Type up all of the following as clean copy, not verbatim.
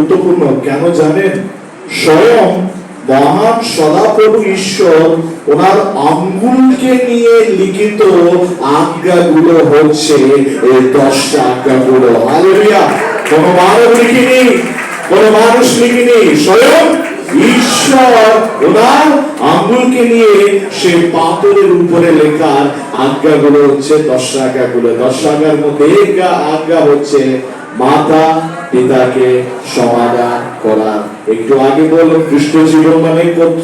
গুরুত্বপূর্ণ। কেন জানেন? স্বয়ং মহান সদাপ্রভু ঈশ্বর ওনার আঙ্গুলকে নিয়ে লিখিত আজ্ঞাগুলো হচ্ছে এই 10টা আজ্ঞাগুলো। হালেলুয়া! কোন মানব লিখিনি, কোন মানুষ লিখিনি, স্বয়ং ঈশ্বর ওনার আঙ্গুলকে নিয়ে সেই পাথরের উপরে লেখা আজ্ঞাগুলো হচ্ছে 10টা আজ্ঞাগুলো। 10টা আজ্ঞার মধ্যে আজ্ঞা হচ্ছে মাতা পিতাকে সমাদর করা। একটু আগে বললাম খ্রিস্ট জীবন মানে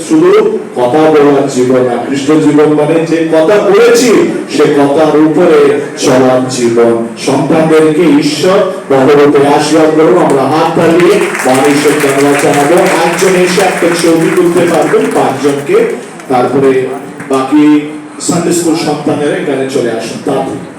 শুধু কথা বলার জীবন না, খ্রিস্ট জীবন মানে যে কথা বলেছি সে কথার উপরে চলার জীবন। সন্তানদেরকে ঈশ্বর বড়তে আশীর্বাদ করুন। আমরা হাত তালিয়ে মানুষের ধন্যবাদ জানাবো। একজন এসে একটা ছবি তুলতে পারবেন 5 জনকে, তারপরে বাকি সানডে স্কুল সন্তানেরা এখানে চলে আসুন। তাড়াতাড়ি